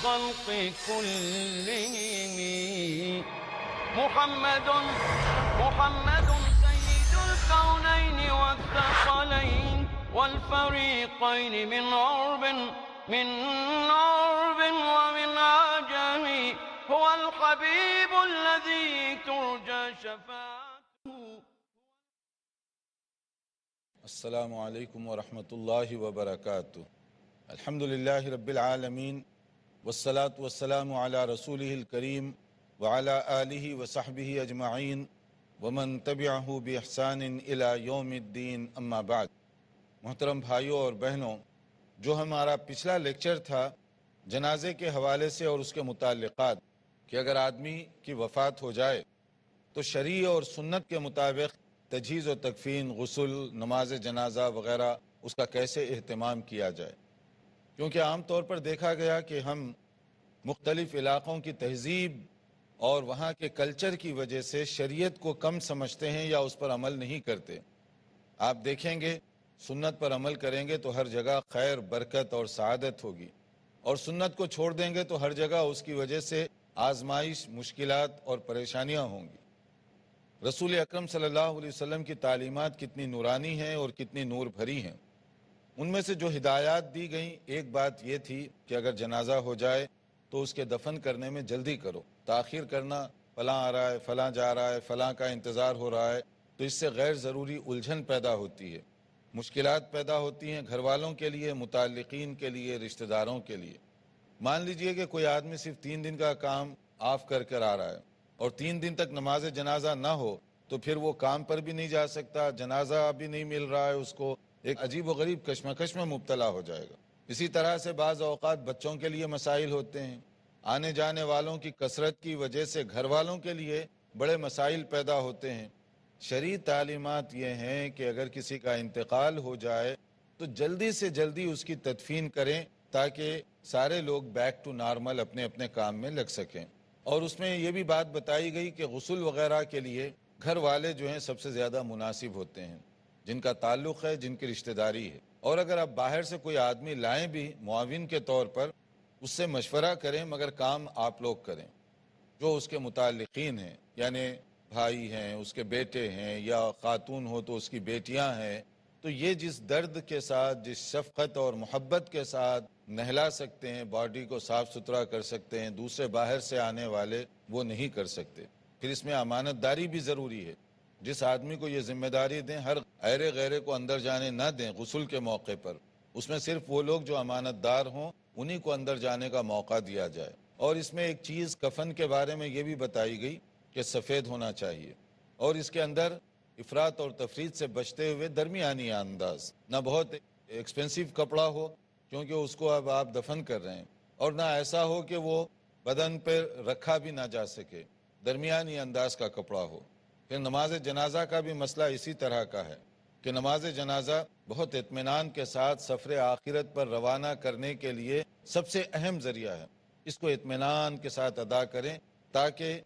الخلق كلهم محمد سيد الكونين والثقلين والفريقين من عرب ومن عجم هو الحبيب الذي ترجى شفاعته. السلام علیکم ورحمۃ اللہ وبرکاتہ. الحمد للہ رب العالمین والصلاة والسلام علی رسولہ الکریم وعلی آلہ وصحبہ اجمعین ومن تبعہ باحسان الی یوم الدین. اما بعد. محترم بھائیوں اور بہنوں، جو ہمارا پچھلا لیکچر تھا جنازے کے حوالے سے اور اس کے متعلقات کہ اگر آدمی کی وفات ہو جائے تو شرع اور سنت کے مطابق تجہیز و تکفین، غسل، نماز جنازہ وغیرہ اس کا کیسے اہتمام کیا جائے، کیونکہ عام طور پر دیکھا گیا کہ ہم مختلف علاقوں کی تہذیب اور وہاں کے کلچر کی وجہ سے شریعت کو کم سمجھتے ہیں یا اس پر عمل نہیں کرتے. آپ دیکھیں گے سنت پر عمل کریں گے تو ہر جگہ خیر، برکت اور سعادت ہوگی، اور سنت کو چھوڑ دیں گے تو ہر جگہ اس کی وجہ سے آزمائش، مشکلات اور پریشانیاں ہوں گی. رسول اکرم صلی اللہ علیہ وسلم کی تعلیمات کتنی نورانی ہیں اور کتنی نور بھری ہیں. ان میں سے جو ہدایات دی گئیں، ایک بات یہ تھی کہ اگر جنازہ ہو جائے تو اس کے دفن کرنے میں جلدی کرو. تاخیر کرنا، فلاں آ رہا ہے، فلاں جا رہا ہے، فلاں کا انتظار ہو رہا ہے، تو اس سے غیر ضروری الجھن پیدا ہوتی ہے، مشکلات پیدا ہوتی ہیں گھر والوں کے لیے، متعلقین کے لیے، رشتہ داروں کے لیے. مان لیجئے کہ کوئی آدمی صرف 3 دن کا کام آف کر آ رہا ہے اور 3 دن تک نماز جنازہ نہ ہو تو پھر وہ کام پر بھی نہیں جا سکتا، جنازہ بھی نہیں مل رہا ہے اس کو، ایک عجیب و غریب کشمکش میں مبتلا ہو جائے گا. اسی طرح سے بعض اوقات بچوں کے لیے مسائل ہوتے ہیں، آنے جانے والوں کی کثرت کی وجہ سے گھر والوں کے لیے بڑے مسائل پیدا ہوتے ہیں. شرعی تعلیمات یہ ہیں کہ اگر کسی کا انتقال ہو جائے تو جلدی سے جلدی اس کی تدفین کریں تاکہ سارے لوگ بیک ٹو نارمل اپنے اپنے کام میں لگ سکیں. اور اس میں یہ بھی بات بتائی گئی کہ غسل وغیرہ کے لیے گھر والے جو ہیں سب سے زیادہ مناسب ہوتے ہیں، جن کا تعلق ہے، جن کی رشتہ داری ہے. اور اگر آپ باہر سے کوئی آدمی لائیں بھی معاون کے طور پر، اس سے مشورہ کریں، مگر کام آپ لوگ کریں. جو اس کے متعلقین ہیں، یعنی بھائی ہیں، اس کے بیٹے ہیں، یا خاتون ہو تو اس کی بیٹیاں ہیں، تو یہ جس درد کے ساتھ، جس شفقت اور محبت کے ساتھ نہلا سکتے ہیں، باڈی کو صاف ستھرا کر سکتے ہیں، دوسرے باہر سے آنے والے وہ نہیں کر سکتے. پھر اس میں امانت داری بھی ضروری ہے. جس آدمی کو یہ ذمہ داری دیں، ہر غیرے غیرے کو اندر جانے نہ دیں غسل کے موقع پر. اس میں صرف وہ لوگ جو امانت دار ہوں انہی کو اندر جانے کا موقع دیا جائے. اور اس میں ایک چیز کفن کے بارے میں یہ بھی بتائی گئی کہ سفید ہونا چاہیے، اور اس کے اندر افراط اور تفریط سے بچتے ہوئے درمیانی انداز، نہ بہت ایکسپینسو کپڑا ہو کیونکہ اس کو اب آپ دفن کر رہے ہیں، اور نہ ایسا ہو کہ وہ بدن پہ رکھا بھی نہ جا سکے، درمیانی انداز کا کپڑا ہو. پھر نماز جنازہ کا بھی مسئلہ اسی طرح کا ہے کہ نماز جنازہ بہت اطمینان کے ساتھ سفر آخرت پر روانہ کرنے کے لیے سب سے اہم ذریعہ ہے. اس کو اطمینان کے ساتھ ادا کریں تاکہ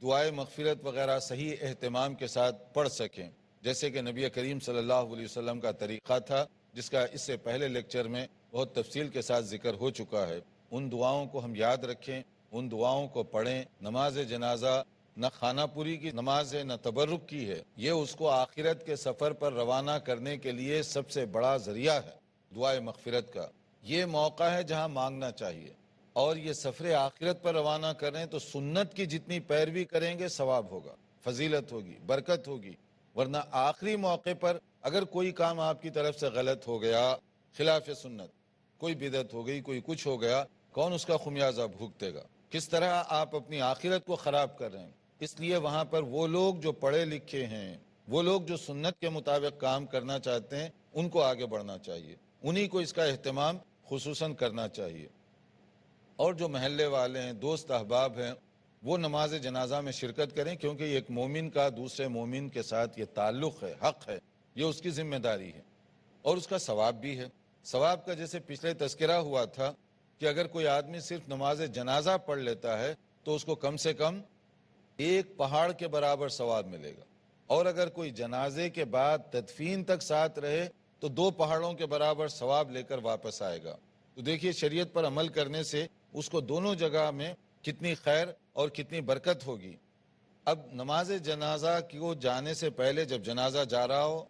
دعائے مغفرت وغیرہ صحیح اہتمام کے ساتھ پڑھ سکیں، جیسے کہ نبی کریم صلی اللہ علیہ وسلم کا طریقہ تھا، جس کا اس سے پہلے لیکچر میں بہت تفصیل کے ساتھ ذکر ہو چکا ہے. ان دعاؤں کو ہم یاد رکھیں، ان دعاؤں کو پڑھیں. نماز جنازہ نہ خانہ پوری کی نماز ہے، نہ تبرک کی ہے، یہ اس کو آخرت کے سفر پر روانہ کرنے کے لیے سب سے بڑا ذریعہ ہے دعائے مغفرت کا. یہ موقع ہے جہاں مانگنا چاہیے، اور یہ سفر آخرت پر روانہ کریں تو سنت کی جتنی پیروی کریں گے ثواب ہوگا، فضیلت ہوگی، برکت ہوگی. ورنہ آخری موقع پر اگر کوئی کام آپ کی طرف سے غلط ہو گیا، خلاف سنت، کوئی بدعت ہو گئی، کوئی کچھ ہو گیا، کون اس کا خمیازہ بھگتے گا؟ کس طرح آپ اپنی آخرت کو خراب کر رہے ہیں. اس لیے وہاں پر وہ لوگ جو پڑھے لکھے ہیں، وہ لوگ جو سنت کے مطابق کام کرنا چاہتے ہیں، ان کو آگے بڑھنا چاہیے، انہی کو اس کا اہتمام خصوصاً کرنا چاہیے. اور جو محلے والے ہیں، دوست احباب ہیں، وہ نماز جنازہ میں شرکت کریں، کیونکہ ایک مومن کا دوسرے مومن کے ساتھ یہ تعلق ہے، حق ہے، یہ اس کی ذمہ داری ہے، اور اس کا ثواب بھی ہے. ثواب کا جیسے پچھلے تذکرہ ہوا تھا کہ اگر کوئی آدمی صرف نماز جنازہ پڑھ لیتا ہے تو اس کو کم سے کم 1 پہاڑ کے برابر ثواب ملے گا، اور اگر کوئی جنازے کے بعد تدفین تک ساتھ رہے تو 2 پہاڑوں کے برابر ثواب لے کر واپس آئے گا. تو دیکھیے شریعت پر عمل کرنے سے اس کو دونوں جگہ میں کتنی خیر اور کتنی برکت ہوگی۔ اب نماز جنازہ کو جانے سے پہلے جب جنازہ جا رہا ہو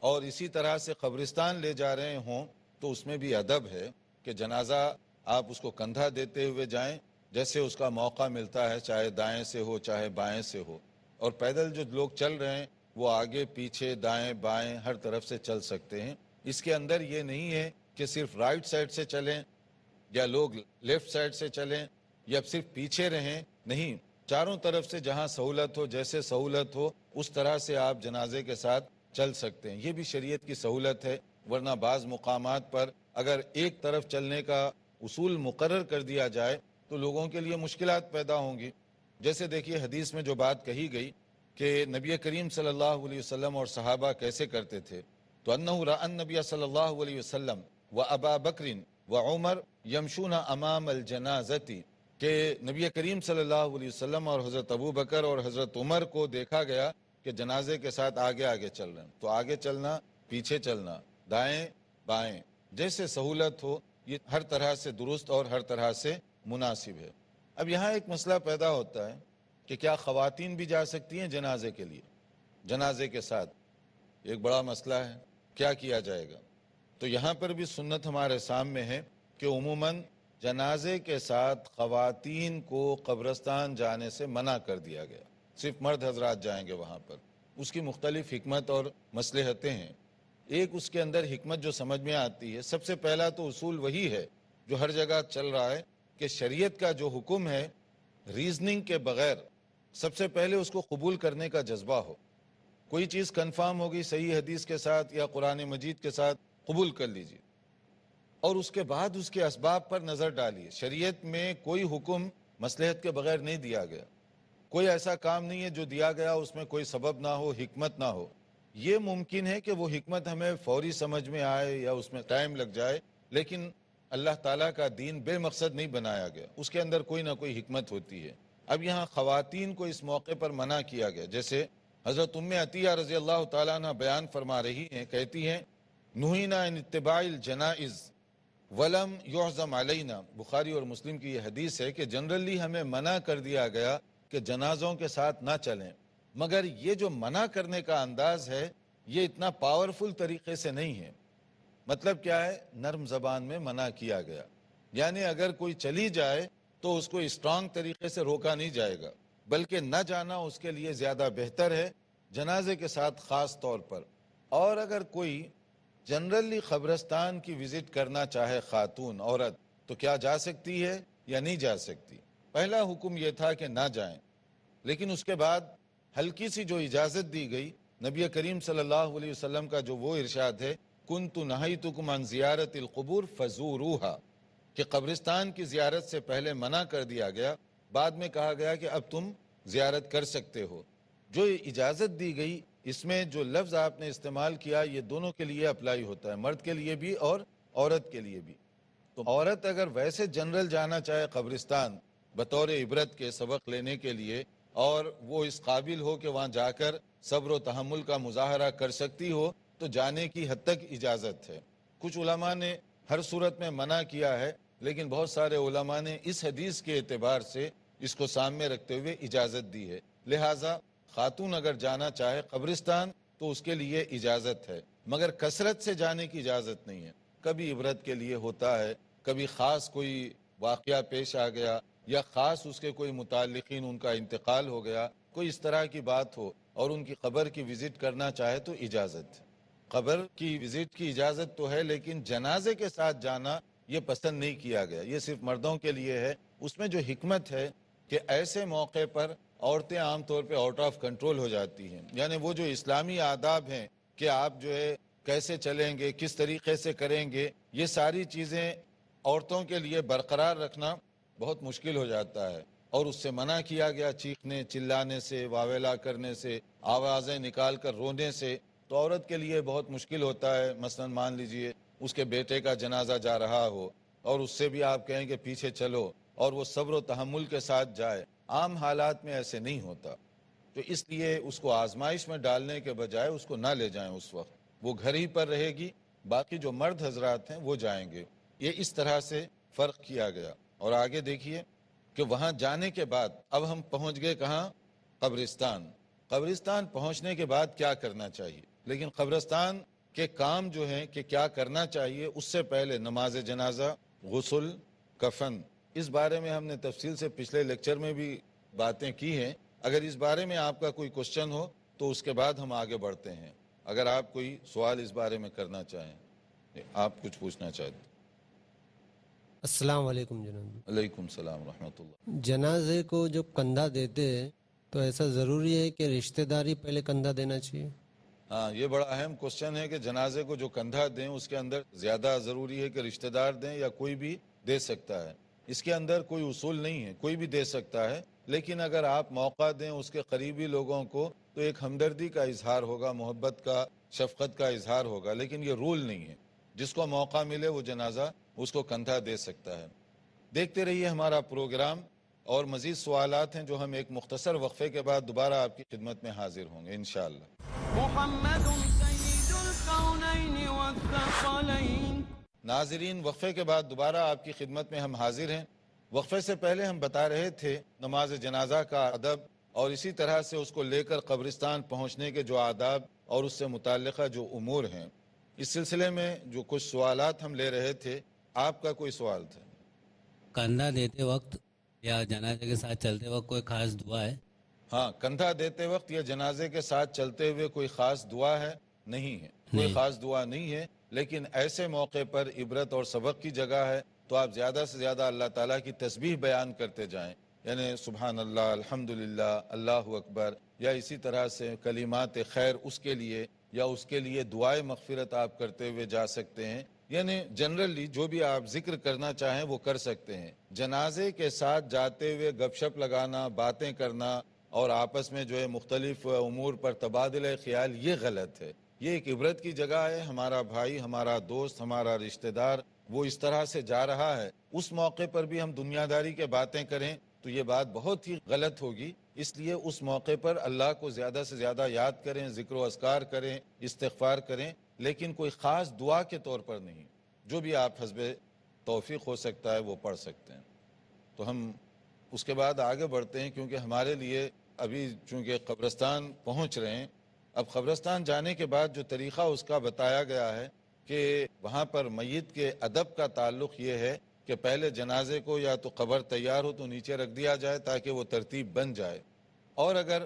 اور اسی طرح سے قبرستان لے جا رہے ہوں تو اس میں بھی ادب ہے کہ جنازہ آپ اس کو کندھا دیتے ہوئے جائیں، جیسے اس کا موقع ملتا ہے، چاہے دائیں سے ہو چاہے بائیں سے ہو۔ اور پیدل جو لوگ چل رہے ہیں وہ آگے پیچھے دائیں بائیں ہر طرف سے چل سکتے ہیں۔ اس کے اندر یہ نہیں ہے کہ صرف رائٹ سائڈ سے چلیں یا لوگ لیفٹ سائڈ سے چلیں یا صرف پیچھے رہیں، نہیں، چاروں طرف سے جہاں سہولت ہو، جیسے سہولت ہو اس طرح سے آپ جنازے کے ساتھ چل سکتے ہیں۔ یہ بھی شریعت کی سہولت ہے، ورنہ بعض مقامات پر اگر ایک طرف چلنے کا اصول مقرر کر دیا جائے تو لوگوں کے لیے مشکلات پیدا ہوں گی۔ جیسے دیکھیے حدیث میں جو بات کہی گئی کہ نبی کریم صلی اللہ علیہ وسلم اور صحابہ کیسے کرتے تھے، تو انہ رأى النبی صلی اللہ علیہ وسلم و ابا بکر و عمر یمشون امام الجنازتی، کہ نبی کریم صلی اللہ علیہ وسلم اور حضرت ابو بکر اور حضرت عمر کو دیکھا گیا کہ جنازے کے ساتھ آگے آگے چل رہے ہیں۔ تو آگے چلنا، پیچھے چلنا، دائیں بائیں، جیسے سہولت ہو، یہ ہر طرح سے درست اور ہر طرح سے مناسب ہے۔ اب یہاں ایک مسئلہ پیدا ہوتا ہے کہ کیا خواتین بھی جا سکتی ہیں جنازے کے لیے، جنازے کے ساتھ؟ ایک بڑا مسئلہ ہے، کیا کیا جائے گا؟ تو یہاں پر بھی سنت ہمارے سامنے ہے کہ عموماً جنازے کے ساتھ خواتین کو قبرستان جانے سے منع کر دیا گیا، صرف مرد حضرات جائیں گے وہاں پر۔ اس کی مختلف حکمت اور مصلحتیں ہیں۔ ایک اس کے اندر حکمت جو سمجھ میں آتی ہے، سب سے پہلا تو اصول وہی ہے جو ہر جگہ چل رہا ہے کہ شریعت کا جو حکم ہے ریزننگ کے بغیر سب سے پہلے اس کو قبول کرنے کا جذبہ ہو۔ کوئی چیز کنفرم ہوگی صحیح حدیث کے ساتھ یا قرآن مجید کے ساتھ، قبول کر لیجیے، اور اس کے بعد اس کے اسباب پر نظر ڈالیے۔ شریعت میں کوئی حکم مصلحت کے بغیر نہیں دیا گیا، کوئی ایسا کام نہیں ہے جو دیا گیا اس میں کوئی سبب نہ ہو، حکمت نہ ہو۔ یہ ممکن ہے کہ وہ حکمت ہمیں فوری سمجھ میں آئے یا اس میں ٹائم لگ جائے، لیکن اللہ تعالیٰ کا دین بے مقصد نہیں بنایا گیا، اس کے اندر کوئی نہ کوئی حکمت ہوتی ہے۔ اب یہاں خواتین کو اس موقع پر منع کیا گیا، جیسے حضرت ام عطیہ رضی اللہ تعالیٰ عنہ بیان فرما رہی ہیں، کہتی ہیں نہینا عن اتباع الجنائز ولم یعزم علینا، بخاری اور مسلم کی یہ حدیث ہے کہ جنرلی ہمیں منع کر دیا گیا کہ جنازوں کے ساتھ نہ چلیں، مگر یہ جو منع کرنے کا انداز ہے یہ اتنا پاورفل طریقے سے نہیں ہے۔ مطلب کیا ہے؟ نرم زبان میں منع کیا گیا، یعنی اگر کوئی چلی جائے تو اس کو اسٹرانگ طریقے سے روکا نہیں جائے گا، بلکہ نہ جانا اس کے لیے زیادہ بہتر ہے، جنازے کے ساتھ خاص طور پر۔ اور اگر کوئی جنرلی قبرستان کی وزٹ کرنا چاہے خاتون عورت تو کیا جا سکتی ہے یا نہیں جا سکتی؟ پہلا حکم یہ تھا کہ نہ جائیں، لیکن اس کے بعد ہلکی سی جو اجازت دی گئی، نبی کریم صلی اللہ علیہ وسلم کا جو وہ ارشاد ہے کنت نہیتکم عن زیارت القبور فزوروها، کہ قبرستان کی زیارت سے پہلے منع کر دیا گیا، بعد میں کہا گیا کہ اب تم زیارت کر سکتے ہو۔ جو اجازت دی گئی اس میں جو لفظ آپ نے استعمال کیا یہ دونوں کے لیے اپلائی ہوتا ہے، مرد کے لیے بھی اور عورت کے لیے بھی۔ تو عورت اگر ویسے جنرل جانا چاہے قبرستان بطور عبرت کے سبق لینے کے لیے، اور وہ اس قابل ہو کہ وہاں جا کر صبر و تحمل کا مظاہرہ کر سکتی ہو، تو جانے کی حد تک اجازت ہے۔ کچھ علماء نے ہر صورت میں منع کیا ہے، لیکن بہت سارے علماء نے اس حدیث کے اعتبار سے اس کو سامنے رکھتے ہوئے اجازت دی ہے۔ لہٰذا خاتون اگر جانا چاہے قبرستان تو اس کے لیے اجازت ہے، مگر کثرت سے جانے کی اجازت نہیں ہے۔ کبھی عبرت کے لیے ہوتا ہے، کبھی خاص کوئی واقعہ پیش آ گیا یا خاص اس کے کوئی متعلقین ان کا انتقال ہو گیا، کوئی اس طرح کی بات ہو اور ان کی قبر کی وزٹ کرنا چاہے تو اجازت ہے۔ قبر کی وزٹ کی اجازت تو ہے، لیکن جنازے کے ساتھ جانا یہ پسند نہیں کیا گیا، یہ صرف مردوں کے لیے ہے۔ اس میں جو حکمت ہے کہ ایسے موقع پر عورتیں عام طور پہ آؤٹ آف کنٹرول ہو جاتی ہیں، یعنی وہ جو اسلامی آداب ہیں کہ آپ جو ہے کیسے چلیں گے، کس طریقے سے کریں گے، یہ ساری چیزیں عورتوں کے لیے برقرار رکھنا بہت مشکل ہو جاتا ہے، اور اس سے منع کیا گیا چیخنے چلانے سے، واویلا کرنے سے، آوازیں نکال کر رونے سے۔ تو عورت کے لیے بہت مشکل ہوتا ہے، مثلا مان لیجئے اس کے بیٹے کا جنازہ جا رہا ہو اور اس سے بھی آپ کہیں کہ پیچھے چلو اور وہ صبر و تحمل کے ساتھ جائے، عام حالات میں ایسے نہیں ہوتا۔ تو اس لیے اس کو آزمائش میں ڈالنے کے بجائے اس کو نہ لے جائیں، اس وقت وہ گھر ہی پر رہے گی، باقی جو مرد حضرات ہیں وہ جائیں گے۔ یہ اس طرح سے فرق کیا گیا۔ اور آگے دیکھیے کہ وہاں جانے کے بعد اب ہم پہنچ گئے کہاں؟ قبرستان. قبرستان پہنچنے کے بعد کیا کرنا چاہیے؟ لیکن قبرستان کے کام جو ہیں کہ کیا کرنا چاہیے، اس سے پہلے نماز جنازہ، غسل، کفن، اس بارے میں ہم نے تفصیل سے پچھلے لیکچر میں بھی باتیں کی ہیں. اگر اس بارے میں آپ کا کوئی کوشچن ہو تو اس کے بعد ہم آگے بڑھتے ہیں. اگر آپ کوئی سوال اس بارے میں کرنا چاہیں، آپ کچھ پوچھنا چاہتے ہیں. السلام علیکم جناب. علیکم السلام ورحمۃ اللہ. جنازے کو جب کندھا دیتے ہیں تو ایسا ضروری ہے کہ رشتہ داری پہلے کندھا دینا چاہیے؟ ہاں، یہ بڑا اہم کوشچن ہے کہ جنازے کو جو کندھا دیں اس کے اندر زیادہ ضروری ہے کہ رشتہ دار دیں یا کوئی بھی دے سکتا ہے. اس کے اندر کوئی اصول نہیں ہے، کوئی بھی دے سکتا ہے. لیکن اگر آپ موقع دیں اس کے قریبی لوگوں کو تو ایک ہمدردی کا اظہار ہوگا، محبت کا، شفقت کا اظہار ہوگا. لیکن یہ رول نہیں ہے. جس کو موقع ملے وہ جنازہ اس کو کندھا دے سکتا ہے. دیکھتے رہیے ہمارا پروگرام، اور مزید سوالات ہیں جو ہم ایک مختصر وقفے کے بعد دوبارہ آپ کی خدمت میں حاضر ہوں گے انشاءاللہ. محمد سید الكونین والثقلین. ناظرین، وقفے کے بعد دوبارہ آپ کی خدمت میں ہم حاضر ہیں. وقفے سے پہلے ہم بتا رہے تھے نماز جنازہ کا ادب، اور اسی طرح سے اس کو لے کر قبرستان پہنچنے کے جو آداب اور اس سے متعلقہ جو امور ہیں. اس سلسلے میں جو کچھ سوالات ہم لے رہے تھے، آپ کا کوئی سوال تھا؟ کندھا دیتے وقت یا جنازے کے ساتھ چلتے وقت کوئی خاص دعا ہے؟ ہاں، کندھا دیتے وقت یا جنازے کے ساتھ چلتے ہوئے کوئی خاص دعا ہے؟ نہیں ہے، کوئی خاص دعا نہیں ہے. لیکن ایسے موقع پر عبرت اور سبق کی جگہ ہے تو آپ زیادہ سے زیادہ اللہ تعالیٰ کی تسبیح بیان کرتے جائیں. یعنی سبحان اللہ، الحمدللہ، اللہ اکبر، یا اسی طرح سے کلمات خیر اس کے لیے، یا اس کے لیے دعائے مغفرت آپ کرتے ہوئے جا سکتے ہیں. یعنی جنرلی جو بھی آپ ذکر کرنا چاہیں وہ کر سکتے ہیں. جنازے کے ساتھ جاتے ہوئے گپ شپ لگانا، باتیں کرنا اور آپس میں جو ہے مختلف امور پر تبادلہ خیال، یہ غلط ہے. یہ ایک عبرت کی جگہ ہے. ہمارا بھائی، ہمارا دوست، ہمارا رشتہ دار وہ اس طرح سے جا رہا ہے، اس موقع پر بھی ہم دنیا داری کے باتیں کریں تو یہ بات بہت ہی غلط ہوگی. اس لیے اس موقع پر اللہ کو زیادہ سے زیادہ یاد کریں، ذکر و اذکار کریں، استغفار کریں، لیکن کوئی خاص دعا کے طور پر نہیں. جو بھی آپ حسب توفیق ہو سکتا ہے وہ پڑھ سکتے ہیں. تو ہم اس کے بعد آگے بڑھتے ہیں، کیونکہ ہمارے لیے ابھی چونکہ قبرستان پہنچ رہے ہیں. اب قبرستان جانے کے بعد جو طریقہ اس کا بتایا گیا ہے کہ وہاں پر میت کے ادب کا تعلق یہ ہے کہ پہلے جنازے کو یا تو قبر تیار ہو تو نیچے رکھ دیا جائے تاکہ وہ ترتیب بن جائے، اور اگر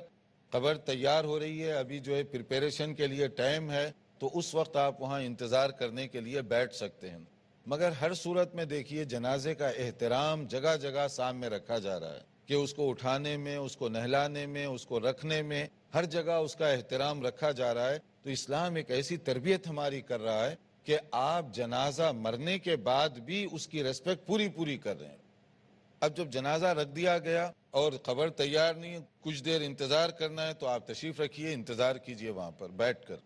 قبر تیار ہو رہی ہے، ابھی جو ہے پریپریشن کے لیے ٹائم ہے، تو اس وقت آپ وہاں انتظار کرنے کے لیے بیٹھ سکتے ہیں. مگر ہر صورت میں دیکھیے جنازے کا احترام جگہ جگہ سامنے رکھا جا رہا ہے کہ اس کو اٹھانے میں، اس کو نہلانے میں، اس کو رکھنے میں، ہر جگہ اس کا احترام رکھا جا رہا ہے. تو اسلام ایک ایسی تربیت ہماری کر رہا ہے کہ آپ جنازہ مرنے کے بعد بھی اس کی ریسپیکٹ پوری کر رہے ہیں. اب جب جنازہ رکھ دیا گیا اور خبر تیار نہیں، کچھ دیر انتظار کرنا ہے تو آپ تشریف رکھیے، انتظار کیجئے وہاں پر بیٹھ کر.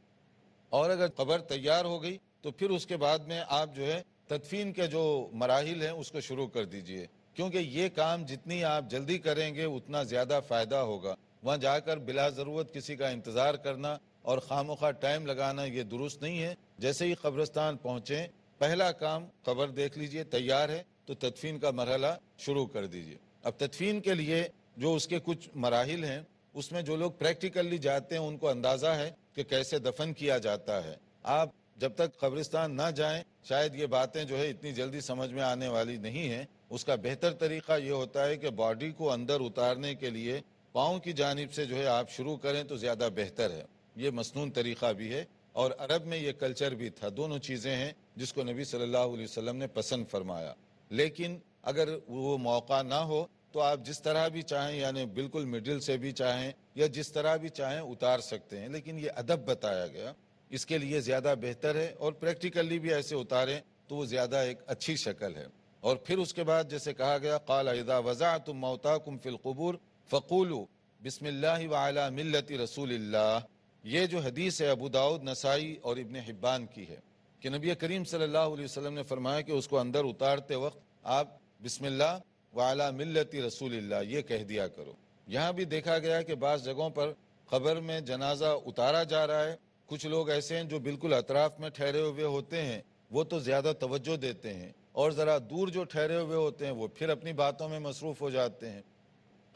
اور اگر خبر تیار ہو گئی تو پھر اس کے بعد میں آپ جو ہے تدفین کے جو مراحل ہیں اس کو شروع کر دیجئے، کیونکہ یہ کام جتنی آپ جلدی کریں گے اتنا زیادہ فائدہ ہوگا. وہاں جا کر بلا ضرورت کسی کا انتظار کرنا اور خواہ ٹائم لگانا یہ درست نہیں ہے. جیسے ہی قبرستان پہنچیں پہلا کام قبر دیکھ لیجئے، تیار ہے تو تدفین کا مرحلہ شروع کر دیجئے. اب تدفین کے لیے جو اس کے کچھ مراحل ہیں اس میں جو لوگ پریکٹیکلی جاتے ہیں ان کو اندازہ ہے کہ کیسے دفن کیا جاتا ہے. آپ جب تک قبرستان نہ جائیں شاید یہ باتیں جو ہے اتنی جلدی سمجھ میں آنے والی نہیں ہیں. اس کا بہتر طریقہ یہ ہوتا ہے کہ باڈی کو اندر اتارنے کے لیے پاؤں کی جانب سے جو ہے آپ شروع کریں تو زیادہ بہتر ہے. یہ مسنون طریقہ بھی ہے اور عرب میں یہ کلچر بھی تھا. دونوں چیزیں ہیں جس کو نبی صلی اللہ علیہ وسلم نے پسند فرمایا. لیکن اگر وہ موقع نہ ہو تو آپ جس طرح بھی چاہیں، یعنی بالکل مڈل سے بھی چاہیں یا جس طرح بھی چاہیں اتار سکتے ہیں. لیکن یہ ادب بتایا گیا، اس کے لیے زیادہ بہتر ہے، اور پریکٹیکلی بھی ایسے اتاریں تو وہ زیادہ ایک اچھی شکل ہے. اور پھر اس کے بعد جیسے کہا گیا قال اذا وضعتم موتاکم فی القبور فقولوا بسم اللہ وعلی ملت رسول اللہ. یہ جو حدیث ہے ابو داؤد، نسائی اور ابن حبان کی ہے کہ نبی کریم صلی اللہ علیہ وسلم نے فرمایا کہ اس کو اندر اتارتے وقت آپ بسم اللہ وعلی ملت رسول اللہ یہ کہہ دیا کرو. یہاں بھی دیکھا گیا کہ بعض جگہوں پر قبر میں جنازہ اتارا جا رہا ہے، کچھ لوگ ایسے ہیں جو بالکل اطراف میں ٹھہرے ہوئے ہوتے ہیں، وہ تو زیادہ توجہ دیتے ہیں، اور ذرا دور جو ٹھہرے ہوئے ہوتے ہیں وہ پھر اپنی باتوں میں مصروف ہو جاتے ہیں۔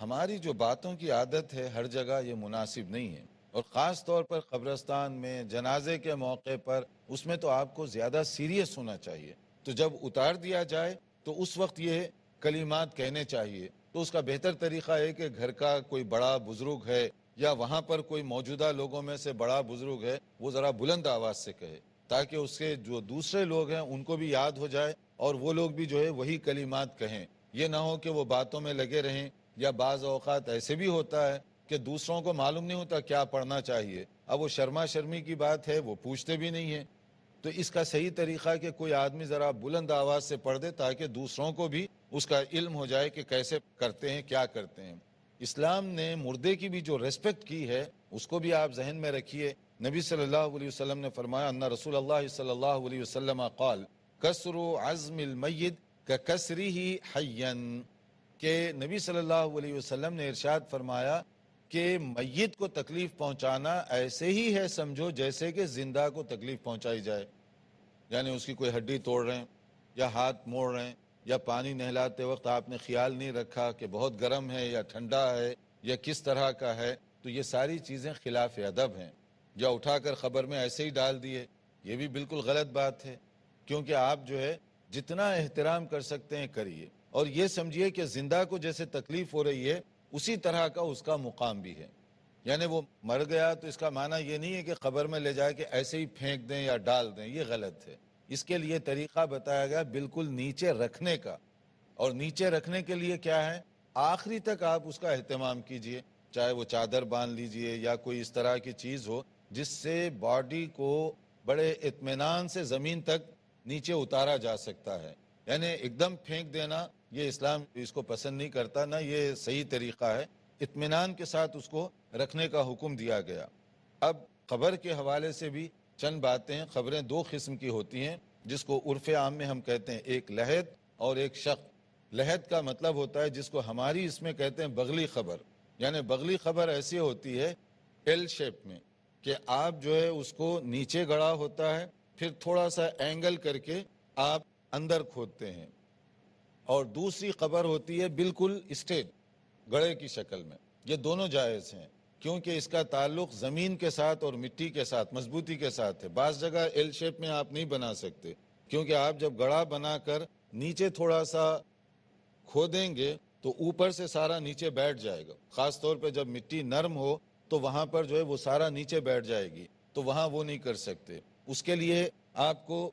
ہماری جو باتوں کی عادت ہے ہر جگہ یہ مناسب نہیں ہے، اور خاص طور پر قبرستان میں جنازے کے موقع پر اس میں تو آپ کو زیادہ سیریس ہونا چاہیے۔ تو جب اتار دیا جائے تو اس وقت یہ کلمات کہنے چاہیے۔ تو اس کا بہتر طریقہ ہے کہ گھر کا کوئی بڑا بزرگ ہے یا وہاں پر کوئی موجودہ لوگوں میں سے بڑا بزرگ ہے، وہ ذرا بلند آواز سے کہے، تاکہ اس کے جو دوسرے لوگ ہیں ان کو بھی یاد ہو جائے اور وہ لوگ بھی جو ہے وہی کلمات کہیں۔ یہ نہ ہو کہ وہ باتوں میں لگے رہیں، یا بعض اوقات ایسے بھی ہوتا ہے کہ دوسروں کو معلوم نہیں ہوتا کیا پڑھنا چاہیے، اب وہ شرما شرمی کی بات ہے وہ پوچھتے بھی نہیں ہیں۔ تو اس کا صحیح طریقہ ہے کہ کوئی آدمی ذرا بلند آواز سے پڑھ دے تاکہ دوسروں کو بھی اس کا علم ہو جائے کہ کیسے کرتے ہیں، کیا کرتے ہیں۔ اسلام نے مردے کی بھی جو ریسپیکٹ کی ہے اس کو بھی آپ ذہن میں رکھیے۔ نبی صلی اللہ علیہ وسلم نے فرمایا ان رسول اللہ صلی اللہ علیہ وسلم قال کسر عظم المیت ککسرہ حیا، کہ نبی صلی اللہ علیہ وسلم نے ارشاد فرمایا کہ میت کو تکلیف پہنچانا ایسے ہی ہے سمجھو جیسے کہ زندہ کو تکلیف پہنچائی جائے، یعنی اس کی کوئی ہڈی توڑ رہے ہیں یا ہاتھ موڑ رہے ہیں، یا پانی نہلاتے وقت آپ نے خیال نہیں رکھا کہ بہت گرم ہے یا ٹھنڈا ہے یا کس طرح کا ہے، تو یہ ساری چیزیں خلاف ادب ہیں۔ یا اٹھا کر خبر میں ایسے ہی ڈال دیے، یہ بھی بالکل غلط بات ہے، کیونکہ آپ جو ہے جتنا احترام کر سکتے ہیں کریے، اور یہ سمجھیے کہ زندہ کو جیسے تکلیف ہو رہی ہے اسی طرح کا اس کا مقام بھی ہے۔ یعنی وہ مر گیا تو اس کا معنی یہ نہیں ہے کہ قبر میں لے جا کے ایسے ہی پھینک دیں یا ڈال دیں، یہ غلط ہے۔ اس کے لیے طریقہ بتایا گیا بالکل نیچے رکھنے کا، اور نیچے رکھنے کے لیے کیا ہے، آخری تک آپ اس کا اہتمام کیجئے، چاہے وہ چادر باندھ لیجئے یا کوئی اس طرح کی چیز ہو جس سے باڈی کو بڑے اطمینان سے زمین تک نیچے اتارا جا سکتا ہے۔ یعنی ایک دم پھینک دینا یہ اسلام اس کو پسند نہیں کرتا، نہ یہ صحیح طریقہ ہے۔ اطمینان کے ساتھ اس کو رکھنے کا حکم دیا گیا۔ اب قبر کے حوالے سے بھی چند باتیں ہیں۔ قبریں دو قسم کی ہوتی ہیں جس کو عرف عام میں ہم کہتے ہیں، ایک لحد اور ایک شق۔ لحد کا مطلب ہوتا ہے جس کو ہماری اس میں کہتے ہیں بغلی قبر، یعنی بغلی قبر ایسی ہوتی ہے ایل شیپ میں کہ آپ جو ہے اس کو نیچے گڑا ہوتا ہے، پھر تھوڑا سا اینگل کر کے آپ اندر کھودتے ہیں، اور دوسری قبر ہوتی ہے بالکل اسٹیٹ گڑھے کی شکل میں۔ یہ دونوں جائز ہیں کیونکہ اس کا تعلق زمین کے ساتھ اور مٹی کے ساتھ، مضبوطی کے ساتھ ہے۔ بعض جگہ ایل شیپ میں آپ نہیں بنا سکتے کیونکہ آپ جب گڑھا بنا کر نیچے تھوڑا سا کھودیں گے تو اوپر سے سارا نیچے بیٹھ جائے گا، خاص طور پہ جب مٹی نرم ہو تو وہاں پر جو ہے وہ سارا نیچے بیٹھ جائے گی، تو وہاں وہ نہیں کر سکتے۔ اس کے لیے آپ کو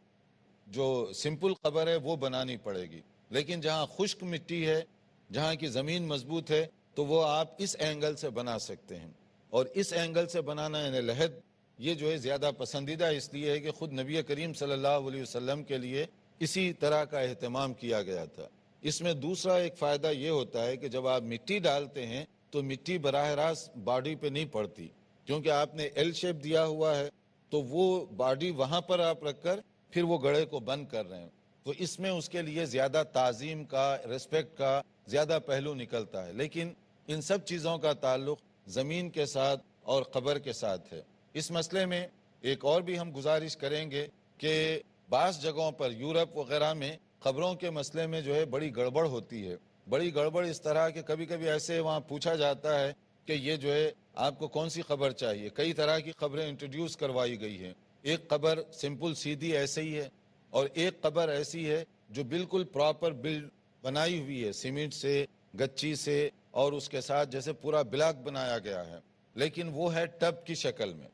جو سمپل قبر ہے وہ بنانی پڑے گی، لیکن جہاں خشک مٹی ہے، جہاں کی زمین مضبوط ہے، تو وہ آپ اس اینگل سے بنا سکتے ہیں۔ اور اس اینگل سے بنانا یعنی لحد، یہ جو ہے زیادہ پسندیدہ اس لیے ہے کہ خود نبی کریم صلی اللہ علیہ وسلم کے لیے اسی طرح کا اہتمام کیا گیا تھا۔ اس میں دوسرا ایک فائدہ یہ ہوتا ہے کہ جب آپ مٹی ڈالتے ہیں تو مٹی براہ راست باڈی پہ نہیں پڑتی، کیونکہ آپ نے ایل شیپ دیا ہوا ہے، تو وہ باڈی وہاں پر آپ رکھ کر پھر وہ گڑھے کو بند کر رہے ہیں، تو اس میں اس کے لیے زیادہ تعظیم کا، ریسپیکٹ کا زیادہ پہلو نکلتا ہے۔ لیکن ان سب چیزوں کا تعلق زمین کے ساتھ اور قبر کے ساتھ ہے۔ اس مسئلے میں ایک اور بھی ہم گزارش کریں گے کہ بعض جگہوں پر یورپ وغیرہ میں قبروں کے مسئلے میں جو ہے بڑی گڑبڑ ہوتی ہے۔ بڑی گڑبڑ اس طرح کہ کبھی کبھی ایسے وہاں پوچھا جاتا ہے کہ یہ جو ہے آپ کو کون سی قبر چاہیے، کئی طرح کی قبریں انٹروڈیوس کروائی گئی ہیں۔ ایک قبر سمپل سیدھی ایسے ہی ہے، اور ایک قبر ایسی ہے جو بالکل پراپر بلڈ بنائی ہوئی ہے، سیمنٹ سے، گچی سے، اور اس کے ساتھ جیسے پورا بلاک بنایا گیا ہے، لیکن وہ ہے ٹب کی شکل میں،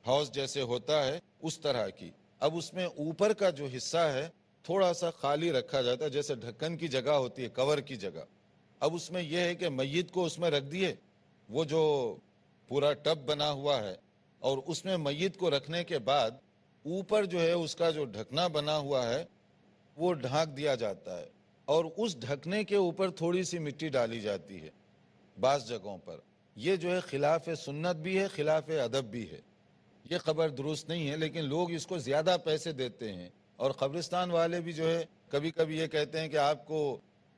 ہاؤس جیسے ہوتا ہے اس طرح کی۔ اب اس میں اوپر کا جو حصہ ہے تھوڑا سا خالی رکھا جاتا ہے، جیسے ڈھکن کی جگہ ہوتی ہے، کور کی جگہ۔ اب اس میں یہ ہے کہ میت کو اس میں رکھ دیے، وہ جو پورا ٹب بنا ہوا ہے، اور اس میں میت کو رکھنے کے بعد اوپر جو ہے اس کا جو ڈھکنا بنا ہوا ہے وہ ڈھانک دیا جاتا ہے، اور اس ڈھکنے کے اوپر تھوڑی سی مٹی ڈالی جاتی ہے بعض جگہوں پر۔ یہ جو ہے خلاف سنت بھی ہے، خلاف ادب بھی ہے، یہ قبر درست نہیں ہے، لیکن لوگ اس کو زیادہ پیسے دیتے ہیں۔ اور قبرستان والے بھی جو ہے کبھی کبھی یہ کہتے ہیں کہ آپ کو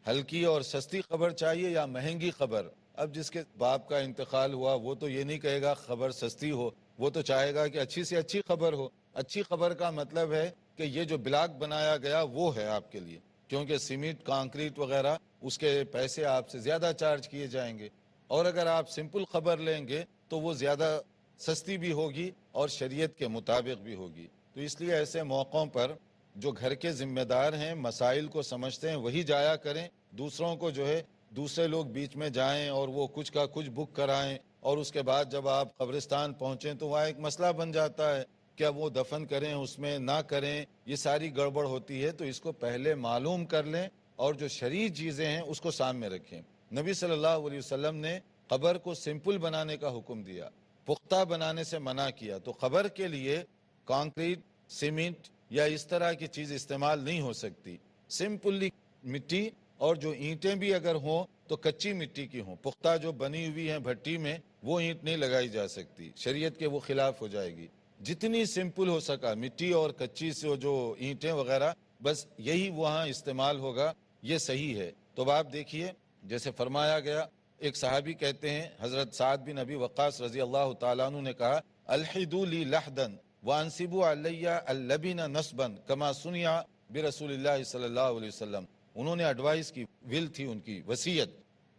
ہلکی اور سستی قبر چاہیے یا مہنگی قبر۔ اب جس کے باپ کا انتقال ہوا وہ تو یہ نہیں کہے گا خبر سستی ہو، وہ تو چاہے گا کہ اچھی سے اچھی خبر ہو۔ اچھی خبر کا مطلب ہے کہ یہ جو بلاک بنایا گیا وہ ہے آپ کے لیے، کیونکہ سیمنٹ کانکریٹ وغیرہ اس کے پیسے آپ سے زیادہ چارج کیے جائیں گے، اور اگر آپ سمپل خبر لیں گے تو وہ زیادہ سستی بھی ہوگی اور شریعت کے مطابق بھی ہوگی۔ تو اس لیے ایسے موقعوں پر جو گھر کے ذمہ دار ہیں، مسائل کو سمجھتے ہیں، وہی جایا کریں۔ دوسروں کو جو ہے دوسرے لوگ بیچ میں جائیں اور وہ کچھ کا کچھ بک کرائیں، اور اس کے بعد جب آپ قبرستان پہنچیں تو وہاں ایک مسئلہ بن جاتا ہے، کیا وہ دفن کریں اس میں نہ کریں، یہ ساری گڑبڑ ہوتی ہے۔ تو اس کو پہلے معلوم کر لیں اور جو شرعی چیزیں ہیں اس کو سامنے رکھیں۔ نبی صلی اللہ علیہ وسلم نے قبر کو سمپل بنانے کا حکم دیا، پختہ بنانے سے منع کیا۔ تو قبر کے لیے کانکریٹ، سیمنٹ یا اس طرح کی چیز استعمال نہیں ہو سکتی، سمپلی مٹی، اور جو اینٹیں بھی اگر ہوں تو کچی مٹی کی ہوں، پختہ جو بنی ہوئی ہیں بھٹی میں وہ اینٹ نہیں لگائی جا سکتی، شریعت کے وہ خلاف ہو جائے گی۔ جتنی سمپل ہو سکا مٹی اور کچی سے جو اینٹیں وغیرہ، بس یہی وہاں استعمال ہوگا، یہ صحیح ہے۔ تو آپ دیکھیے جیسے فرمایا گیا، ایک صحابی کہتے ہیں حضرت سعد بن ابی وقاص رضی اللہ تعالیٰ عنہ نے کہا، الحدوا لی لحدا وانصبوا علی اللبن نصبا کما سنیا برسول اللہ صلی اللہ علیہ وسلم۔ انہوں نے ایڈوائز کی، ول تھی ان کی وصیت،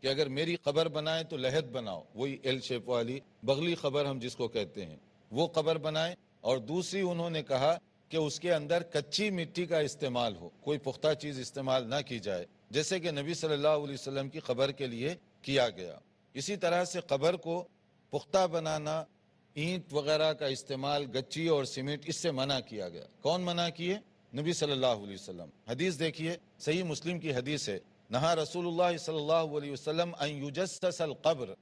کہ اگر میری قبر بنائیں تو لحد بناؤ، وہی ایل شیپ والی بغلی قبر ہم جس کو کہتے ہیں، وہ قبر بنائیں۔ اور دوسری انہوں نے کہا کہ اس کے اندر کچی مٹی کا استعمال ہو، کوئی پختہ چیز استعمال نہ کی جائے، جیسے کہ نبی صلی اللہ علیہ وسلم کی قبر کے لیے کیا گیا۔ اسی طرح سے قبر کو پختہ بنانا، اینٹ وغیرہ کا استعمال، گچی اور سیمنٹ، اس سے منع کیا گیا۔ کون منع کیے؟ نبی صلی اللہ علیہ وسلم۔ حدیث دیکھیے، صحیح مسلم کی حدیث ہے، نہا رسول اللہ صلی اللہ علیہ وسلم ان یجسس القبر،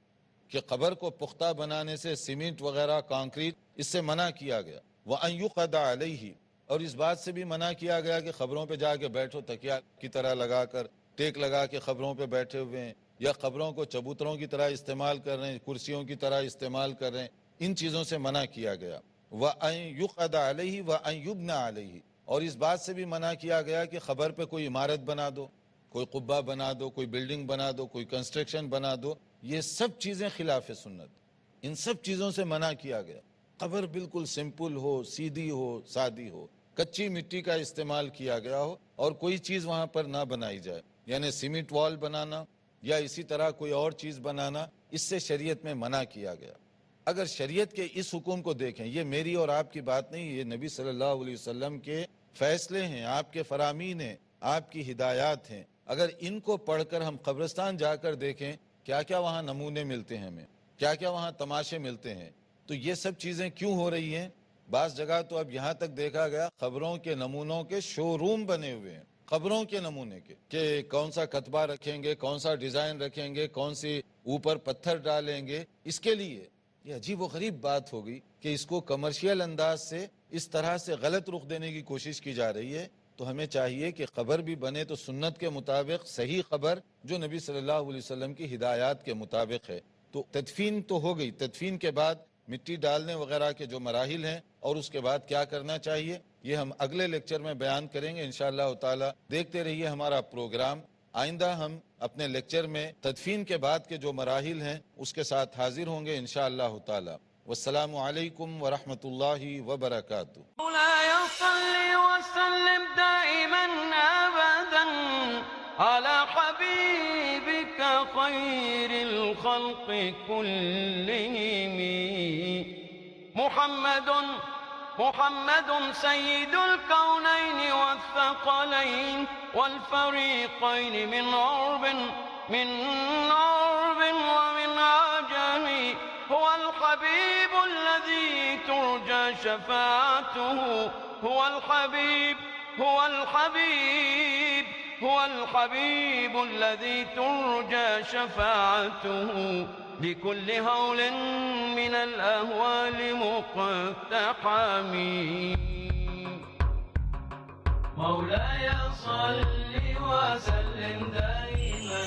کہ قبر کو پختہ بنانے سے، سیمنٹ وغیرہ کانکریٹ، اس سے منع کیا گیا۔ وان یقعد علیہ، اور اس بات سے بھی منع کیا گیا کہ خبروں پہ جا کے بیٹھو، تکیہ کی طرح لگا کر، ٹیک لگا کے خبروں پہ بیٹھے ہوئے ہیں، یا قبروں کو چبوتروں کی طرح استعمال کر رہے ہیں، کرسیوں کی طرح استعمال کر رہے ہیں، ان چیزوں سے منع کیا گیا۔ وان یقعد علیہ وان یبنى علیہ، اور اس بات سے بھی منع کیا گیا کہ خبر پہ کوئی عمارت بنا دو، کوئی قبہ بنا دو، کوئی بلڈنگ بنا دو، کوئی کنسٹرکشن بنا دو، یہ سب چیزیں خلاف سنت، ان سب چیزوں سے منع کیا گیا۔ قبر بالکل سمپل ہو، سیدھی ہو، سادی ہو، کچی مٹی کا استعمال کیا گیا ہو، اور کوئی چیز وہاں پر نہ بنائی جائے، یعنی سیمنٹ وال بنانا یا اسی طرح کوئی اور چیز بنانا، اس سے شریعت میں منع کیا گیا۔ اگر شریعت کے اس حکم کو دیکھیں، یہ میری اور آپ کی بات نہیں، یہ نبی صلی اللہ علیہ وسلم کے فیصلے ہیں، آپ کے فرامین ہیں، آپ کی ہدایات ہیں۔ اگر ان کو پڑھ کر ہم قبرستان جا کر دیکھیں، کیا کیا وہاں نمونے ملتے ہیں، ہمیں کیا کیا وہاں تماشے ملتے ہیں، تو یہ سب چیزیں کیوں ہو رہی ہیں؟ بعض جگہ تو اب یہاں تک دیکھا گیا قبروں کے نمونوں کے شو روم بنے ہوئے ہیں، قبروں کے نمونے کے، کہ کون سا کتبہ رکھیں گے، کون سا ڈیزائن رکھیں گے، کون سی اوپر پتھر ڈالیں گے، اس کے لیے۔ یہ عجیب و غریب بات ہوگی کہ اس کو کمرشل انداز سے اس طرح سے غلط رخ دینے کی کوشش کی جا رہی ہے۔ تو ہمیں چاہیے کہ قبر بھی بنے تو سنت کے مطابق، صحیح قبر جو نبی صلی اللہ علیہ وسلم کی ہدایات کے مطابق ہے۔ تو تدفین تو ہو گئی، تدفین کے بعد مٹی ڈالنے وغیرہ کے جو مراحل ہیں، اور اس کے بعد کیا کرنا چاہیے، یہ ہم اگلے لیکچر میں بیان کریں گے انشاءاللہ تعالی۔ دیکھتے رہیے ہمارا پروگرام۔ آئندہ ہم اپنے لیکچر میں تدفین کے بعد کے جو مراحل ہیں اس کے ساتھ حاضر ہوں گے انشاءاللہ تعالی۔ والسلام علیکم ورحمۃ اللہ وبرکاتہ۔ مولاي صل وسلم دائما أبدا على حبيبك خير الخلق كلهم محمد سيد الكونين والثقلين والفريقين من عرب ومن عجم، هو الحبيب الذي ترجى شفاعته، هو الحبيب الذي ترجى شفاعته بكل هول من الأهوال مقتحم. مولاي صل وسلم دائما